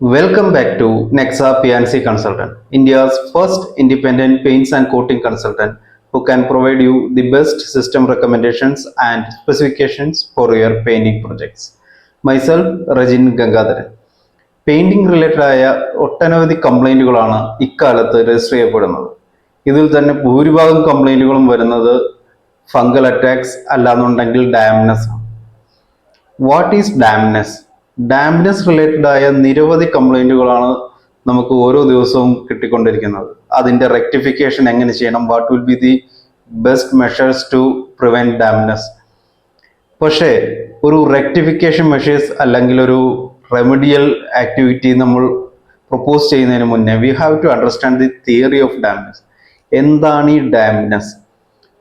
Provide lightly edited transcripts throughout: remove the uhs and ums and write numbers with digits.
Welcome back to Nexa PNC Consultant, India's first independent paints and coating consultant who can provide you the best system recommendations and specifications for your painting projects. Myself, Rajin Gangadharan. Painting related ആയ ഒട്ടനവധി കംപ്ലൈന്റുകളാണ് ഇക്കാലത്ത് register ചെയ്യപ്പെടുന്നത്. ഇതിൽ തന്നെ ഭൂരിഭാഗം കംപ്ലൈന്റുകളും വരുന്നത് fungal attacks അല്ലാന്നുണ്ടെങ്കിൽ dampness ആണ്. What is dampness? Dampness related ആയ നിരവധി കംപ്ലൈന്റുകളാണ് നമുക്ക് ഓരോ ദിവസവും കിട്ടിക്കൊണ്ടിരിക്കുന്നത്. അതിന്റെ റെക്ടിഫിക്കേഷൻ എങ്ങനെ ചെയ്യണം, what will be the best measures to prevent dampness. പക്ഷേ ഒരു റെക്ടിഫിക്കേഷൻ മെഷേഴ്സ് അല്ലെങ്കിൽ ഒരു റെമഡിയൽ ആക്ടിവിറ്റി നമ്മൾ പ്രൊപ്പോസ് ചെയ്യുന്നതിന് മുന്നേ we have to understand the theory of dampness. എന്താണ് ഈ ഡാംനെസ്?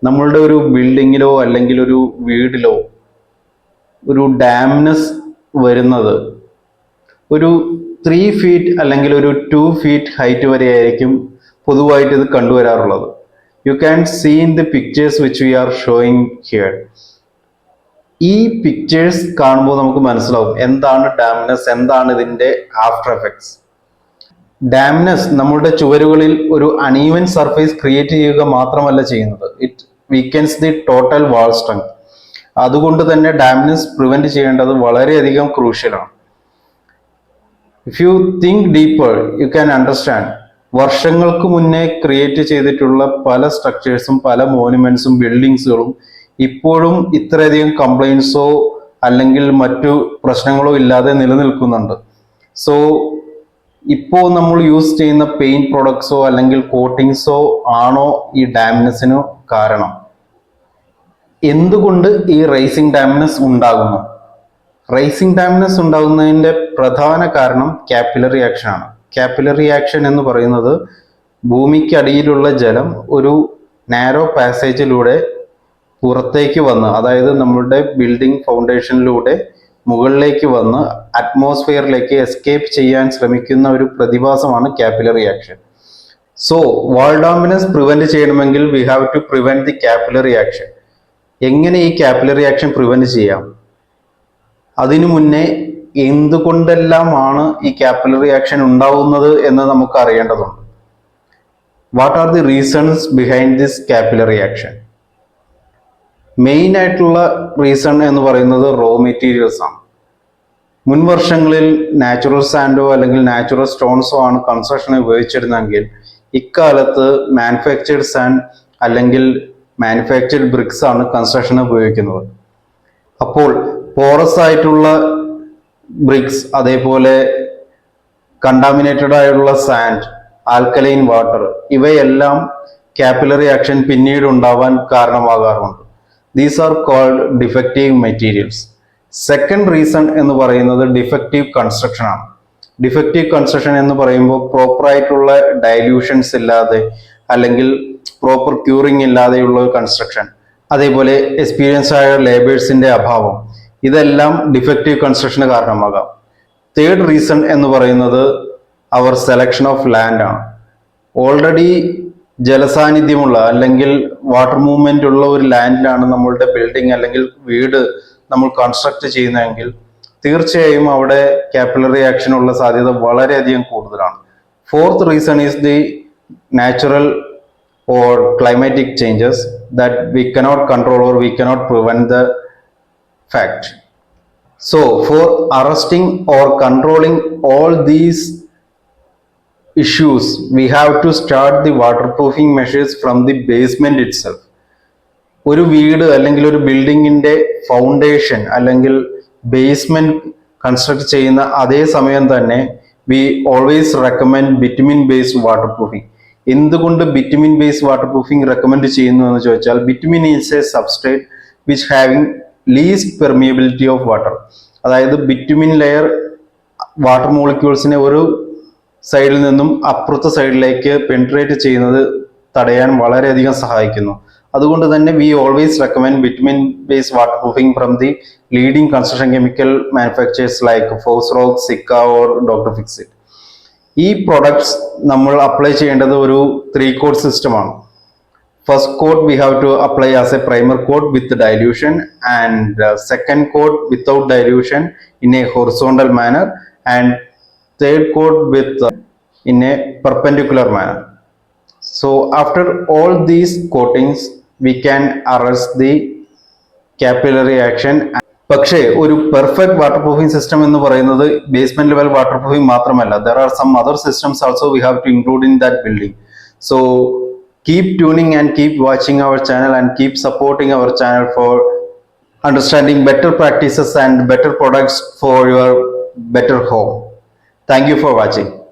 നമ്മളുടെ ഒരു ബിൽഡിങ്ങിലോ അല്ലെങ്കിൽ ഒരു വീടിലോ ഒരു ഡാംനെസ് വരുന്നത് ഒരു 3 ഫീറ്റ് അല്ലെങ്കിൽ ഒരു 2 ഫീറ്റ് ഹൈറ്റ് വരെ ആയിരിക്കും പൊതുവായിട്ട് ഇത് കണ്ടുവരാറുള്ളത്. You can see in the pictures which we are showing here. ഈ പിക്ചേഴ്സ് കാണുമ്പോൾ നമുക്ക് മനസ്സിലാവും എന്താണ് ഡാംനെസ്, എന്താണ് ഇതിന്റെ ആഫ്റ്റർ എഫക്ട്സ്. ഡാംനെസ് നമ്മുടെ ചുവരുകളിൽ ഒരു അൺഈവൻ സർഫേസ് ക്രിയേറ്റ് ചെയ്യുക മാത്രമല്ല ചെയ്യുന്നത്, it weakens the total wall strength. അതുകൊണ്ട് തന്നെ ഡാംനെസ് പ്രിവെന്റ് ചെയ്യേണ്ടത് വളരെയധികം ക്രൂഷ്യലാണ്. If you think deeper you can understand. വർഷങ്ങൾക്ക് മുന്നേ ക്രിയേറ്റ് ചെയ്തിട്ടുള്ള പല സ്ട്രക്ചേഴ്സും പല മോണുമെന്റ്സും ബിൽഡിങ്സുകളും ഇപ്പോഴും ഇത്രയധികം കംപ്ലൈൻസോ അല്ലെങ്കിൽ മറ്റു പ്രശ്നങ്ങളോ ഇല്ലാതെ നിലനിൽക്കുന്നുണ്ട്. സോ ഇപ്പോൾ നമ്മൾ യൂസ് ചെയ്യുന്ന പെയിന്റ് പ്രൊഡക്ട്സോ അല്ലെങ്കിൽ കോട്ടിങ്സോ ആണോ ഈ ഡാംനെസ്സിന് കാരണം? എന്തുകൊണ്ട് ഈ റൈസിംഗ് ഡാംനെസ് ഉണ്ടാകുന്നു? റൈസിംഗ് ഡാംനെസ് ഉണ്ടാകുന്നതിൻ്റെ പ്രധാന കാരണം കാപ്പിലറി ആക്ഷൻ ആണ്. കാപ്പിലറി ആക്ഷൻ എന്ന് പറയുന്നത് ഭൂമിക്കടിയിലുള്ള ജലം ഒരു നാരോ പാസേജിലൂടെ പുറത്തേക്ക് വന്ന്, അതായത് നമ്മുടെ ബിൽഡിംഗ് ഫൗണ്ടേഷനിലൂടെ മുകളിലേക്ക് വന്ന് അറ്റ്മോസ്ഫിയറിലേക്ക് എസ്കേപ്പ് ചെയ്യാൻ ശ്രമിക്കുന്ന ഒരു പ്രതിഭാസമാണ് capillary action. So wall dampness prevent ചെയ്യണമെങ്കിൽ we have to prevent the capillary action. എങ്ങനെ ഈ കാപ്പിലറി ആക്ഷൻ പ്രിവെന്റ് ചെയ്യാം? അതിനു മുന്നേ എന്തുകൊണ്ടെല്ലാമാണ് ഈ കാപ്പിലറി ആക്ഷൻ ഉണ്ടാവുന്നത് എന്ന് നമുക്ക് അറിയേണ്ടതുണ്ട്. What are the reasons behind this capillary action? Main ആയിട്ടുള്ള റീസൺ എന്ന് പറയുന്നത് റോ മെറ്റീരിയൽസ് ആണ്. മുൻ വർഷങ്ങളിൽ നാച്ചുറൽ സാൻഡോ അല്ലെങ്കിൽ നാച്ചുറൽ സ്റ്റോൺസോ ആണ് കൺസ്ട്രക്ഷന് ഉപയോഗിച്ചിരുന്നെങ്കിൽ ഇക്കാലത്ത് മാനുഫാക്ചേർഡ് സാൻഡ് അല്ലെങ്കിൽ മാനുഫാക്ചേർഡ് ബ്രിക്സ് ആണ് കൺസ്ട്രക്ഷന് ഉപയോഗിക്കുന്നത്. അപ്പോൾ പോറസ് ആയിട്ടുള്ള ബ്രിക്സ്, അതേപോലെ കണ്ടാമിനേറ്റഡ് ആയിട്ടുള്ള സാൻഡ്, ആൽക്കലൈൻ വാട്ടർ, ഇവയെല്ലാം കാപ്പിലറി ആക്ഷൻ പിന്നീട് ഉണ്ടാവാൻ കാരണമാകാറുണ്ട്. These are called defective materials. Second reason എന്ന് പറയുന്നത് ഡിഫക്റ്റീവ് കൺസ്ട്രക്ഷൻ ആണ്. ഡിഫക്റ്റീവ് കൺസ്ട്രക്ഷൻ എന്ന് പറയുമ്പോൾ പ്രോപ്പറായിട്ടുള്ള ഡൈല്യൂഷൻസ് ഇല്ലാതെ അല്ലെങ്കിൽ പ്രോപ്പർ ക്യൂറിംഗ് ഇല്ലാതെയുള്ള കൺസ്ട്രക്ഷൻ, അതേപോലെ എക്സ്പീരിയൻസ് ആയ ലേബേഴ്സിന്റെ അഭാവം, ഇതെല്ലാം ഡിഫക്റ്റീവ് കൺസ്ട്രക്ഷന് കാരണമാകാം. തേർഡ് റീസൺ എന്ന് പറയുന്നത് അവർ സെലക്ഷൻ ഓഫ് ലാൻഡ് ആണ്. ഓൾറെഡി ജലസാന്നിധ്യമുള്ള അല്ലെങ്കിൽ വാട്ടർ മൂവ്മെന്റ് ഉള്ള ഒരു ലാൻഡിലാണ് നമ്മളുടെ ബിൽഡിംഗ് അല്ലെങ്കിൽ വീട് നമ്മൾ കൺസ്ട്രക്ട് ചെയ്യുന്നതെങ്കിൽ തീർച്ചയായും അവിടെ കാപ്പിലറി ആക്ഷൻ ഉള്ള സാധ്യത വളരെയധികം കൂടുതലാണ്. Fourth reason is the natural or climatic changes that we cannot control or we cannot prevent the fact. So for arresting or controlling all these issues we have to start the waterproofing measures from the basement itself. ഒരു വീട് അല്ലെങ്കിൽ ഒരു ബിൽഡിങ്ങിന്റെ foundation അല്ലെങ്കിൽ basement construct ചെയ്യുന്ന അതേ സമയം തന്നെ we always recommend bitumen based water proofing. എന്തുകൊണ്ട് bitumen based water proofing recommend ചെയ്യുന്നു എന്ന് ചോദിച്ചാൽ, bitumen is a substrate which having least permeability of water. അതായത് ബിറ്റുമിൻ ലെയർ വാട്ടർ മോളിക്യൂൾസിനെ ഒരു സൈഡിൽ നിന്നും അപ്പുറത്തെ സൈഡിലേക്ക് പെനിട്രേറ്റ് ചെയ്യുന്നത് തടയാൻ വളരെയധികം സഹായിക്കുന്നു. അതുകൊണ്ട് തന്നെ we always recommend bitumen based water proofing from the leading construction chemical manufacturers like Fosroc, Sika or doctor Fixit. ഈ പ്രൊഡക്ട്സ് നമ്മൾ അപ്ലൈ ചെയ്യേണ്ടത് ഒരു 3 കോട്ട് സിസ്റ്റമാണ്. First coat we have to apply as a primer coat with dilution and second coat without dilution in a horizontal manner, and third coat with in a perpendicular manner. So after all these coatings we can arrest the capillary action. പക്ഷേ ഒരു perfect water proofing system എന്ന് പറയുന്നത് basement level water proofing മാത്രമല്ല, there are some other systems also we have to include in that building. So keep tuning and keep watching our channel and keep supporting our channel for understanding better practices and better products for your better home. Thank you for watching.